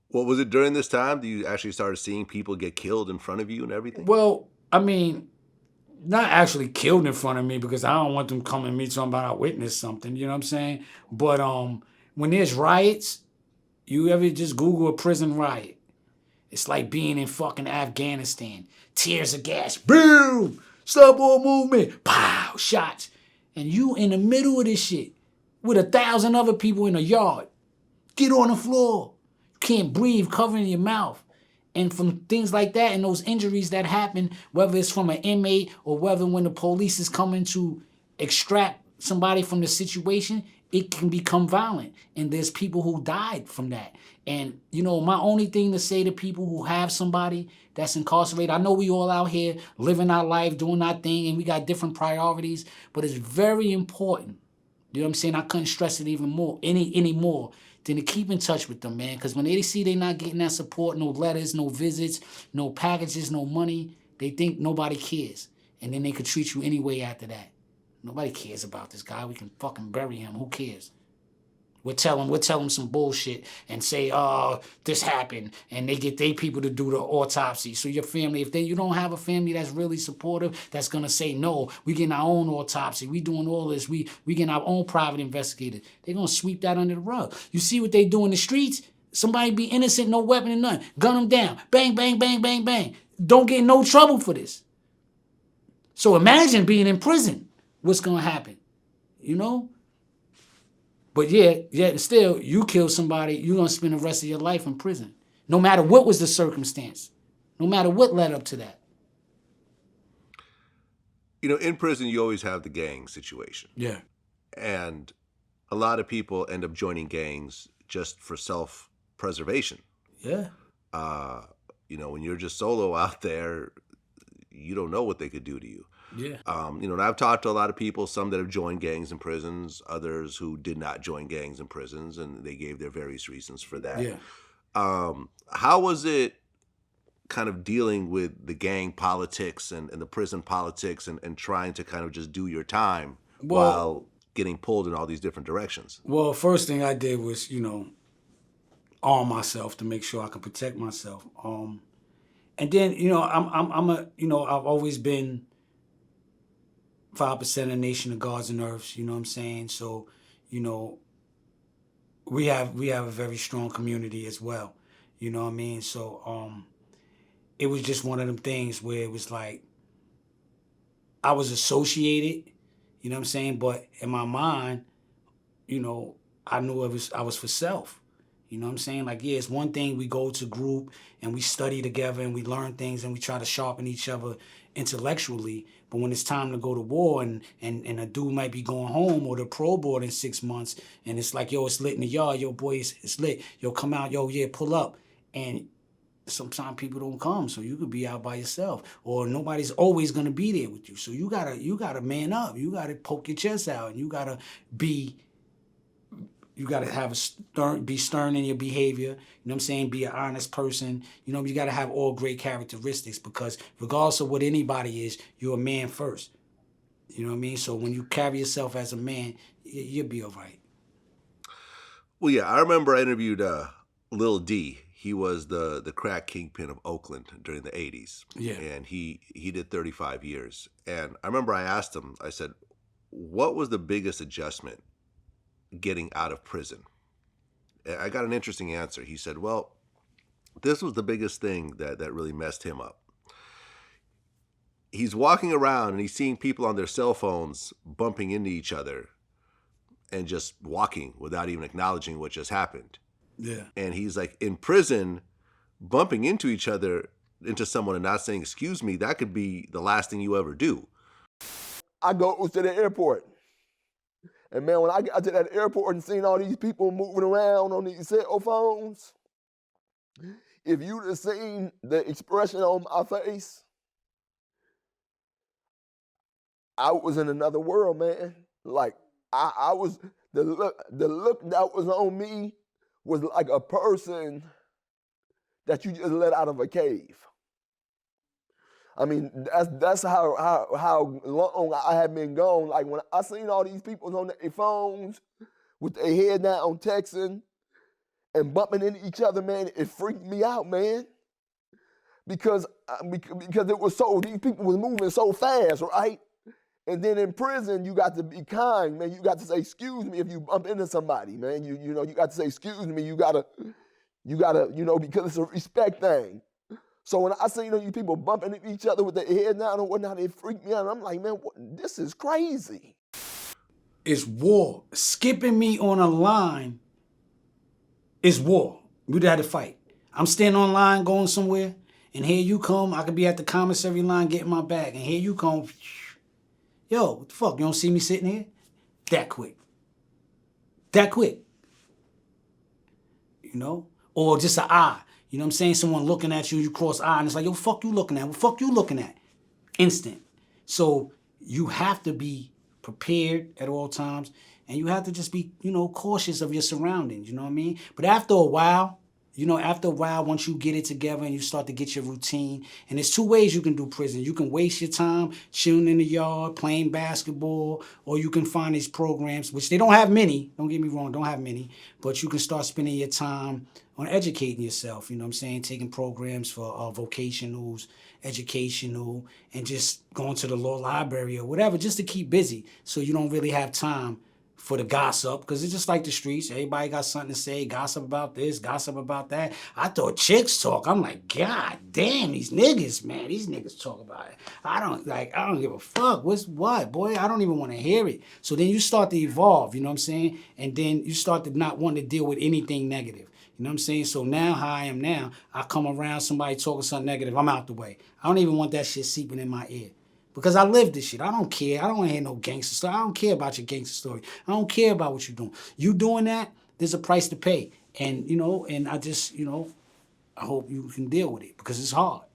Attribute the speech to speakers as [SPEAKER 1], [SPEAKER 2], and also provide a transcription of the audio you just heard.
[SPEAKER 1] What was it during this time? Do you actually started seeing people get killed in front of you and everything?
[SPEAKER 2] Well, I mean, not actually killed in front of me because I don't want them coming to me talking about I witnessed something. You know what I'm saying? But when there's riots, you ever just Google a prison riot? It's like being in fucking Afghanistan. Tears of gas, boom, stop all movement, pow, shots, and you in the middle of this shit with 1,000 other people in a yard. Get on the floor. You can't breathe, covering your mouth. And from things like that and those injuries that happen, whether it's from an inmate or whether when the police is coming to extract somebody from the situation, it can become violent. And there's people who died from that. And, my only thing to say to people who have somebody that's incarcerated, I know we all out here living our life, doing our thing, and we got different priorities, but it's very important. You know what I'm saying? I couldn't stress it even more, anymore than to keep in touch with them, man. Because when they see they not getting that support, no letters, no visits, no packages, no money, they think nobody cares. And then they could treat you anyway after that. Nobody cares about this guy. We can fucking bury him. Who cares? We'll tell them some bullshit and say, oh, this happened, and they get their people to do the autopsy. So your family, if you don't have a family that's really supportive, that's gonna say, no, we getting our own autopsy, we doing all this, we getting our own private investigators. They're gonna sweep that under the rug. You see what they do in the streets? Somebody be innocent, no weapon and none. Gun them down. Bang, bang, bang, bang, bang. Don't get in no trouble for this. So imagine being in prison. What's gonna happen? You know? But yet still, you kill somebody, you're gonna spend the rest of your life in prison. No matter what was the circumstance. No matter what led up to that.
[SPEAKER 1] In prison, you always have the gang situation.
[SPEAKER 2] Yeah.
[SPEAKER 1] And a lot of people end up joining gangs just for self preservation.
[SPEAKER 2] Yeah.
[SPEAKER 1] Uh, when you're just solo out there, you don't know what they could do to you.
[SPEAKER 2] Yeah.
[SPEAKER 1] And I've talked to a lot of people, some that have joined gangs in prisons, others who did not join gangs in prisons, and they gave their various reasons for that.
[SPEAKER 2] Yeah.
[SPEAKER 1] How was it kind of dealing with the gang politics and the prison politics and trying to kind of just do your time
[SPEAKER 2] Well,
[SPEAKER 1] while getting pulled in all these different directions?
[SPEAKER 2] first thing I did was, arm myself to make sure I could protect myself. And then, I've always been 5% of the nation of gods and earths, you know what I'm saying? So, you know, we have a very strong community as well. You know what I mean? So it was just one of them things where it was like I was associated, you know what I'm saying? But in my mind, I knew I was for self. You know what I'm saying? Like, yeah, it's one thing we go to group and we study together and we learn things and we try to sharpen each other intellectually. But when it's time to go to war and a dude might be going home or the pro board in 6 months and it's like, yo, it's lit in the yard, yo, boy, it's lit. Yo, come out, yo, yeah, pull up. And sometimes people don't come, so you could be out by yourself, or nobody's always gonna be there with you. So you gotta man up. You gotta poke your chest out, and be you gotta be stern in your behavior. You know what I'm saying? Be an honest person. You gotta have all great characteristics because regardless of what anybody is, you're a man first. You know what I mean? So when you carry yourself as a man, you'll be all right.
[SPEAKER 1] Well, yeah, I remember I interviewed Lil D. He was the crack kingpin of Oakland during the 80s.
[SPEAKER 2] Yeah.
[SPEAKER 1] And he did 35 years. And I remember I asked him, I said, what was the biggest adjustment getting out of prison? And I got an interesting answer. He said, well, this was the biggest thing that really messed him up. He's walking around and he's seeing people on their cell phones bumping into each other and just walking without even acknowledging what just happened.
[SPEAKER 2] Yeah.
[SPEAKER 1] And he's like, in prison, bumping into someone and not saying, excuse me, that could be the last thing you ever do.
[SPEAKER 3] I go to the airport. And man, when I got to that airport and seen all these people moving around on these cell phones, if you'd have seen the expression on my face, I was in another world, man. Like I was the look that was on me was like a person that you just let out of a cave. I mean, that's how long I had been gone. Like when I seen all these people on their phones with their head down texting, and bumping into each other, man, it freaked me out, man. Because it was these people was moving so fast, right? And then in prison, you got to be kind, man. You got to say, excuse me if you bump into somebody, man. You got to say, excuse me. You gotta, because it's a respect thing. So when I see, you people bumping into each other with their head down and whatnot, it freaked me out. And I'm like, man, this is crazy.
[SPEAKER 2] It's war. Skipping me on a line is war. We'd have to fight. I'm standing on line going somewhere, and here you come. I could be at the commissary line getting my bag, and here you come. Yo, what the fuck? You don't see me sitting here? That quick. That quick. Or just an eye. You know what I'm saying? Someone looking at you, you cross eye, and it's like, yo, fuck you looking at? What fuck you looking at? Instant. So you have to be prepared at all times, and you have to just be, cautious of your surroundings, you know what I mean? But after a while, once you get it together and you start to get your routine, and there's two ways you can do prison. You can waste your time chilling in the yard, playing basketball, or you can find these programs, which they don't have many, don't get me wrong, don't have many, but you can start spending your time on educating yourself, you know what I'm saying? Taking programs for vocationals, educational, and just going to the law library or whatever, just to keep busy so you don't really have time for the gossip, because it's just like the streets. Everybody got something to say, gossip about this, gossip about that. I thought chicks talk. I'm like, God damn, these niggas, man. These niggas talk about it. I don't give a fuck. What, boy? I don't even want to hear it. So then you start to evolve, you know what I'm saying? And then you start to not want to deal with anything negative. You know what I'm saying? So now, how I am now, I come around somebody talking something negative, I'm out the way. I don't even want that shit seeping in my ear. Because I live this shit. I don't care. I don't want to hear no gangster story. I don't care about your gangster story. I don't care about what you're doing. You doing that, there's a price to pay. And, and I just, I hope you can deal with it because it's hard.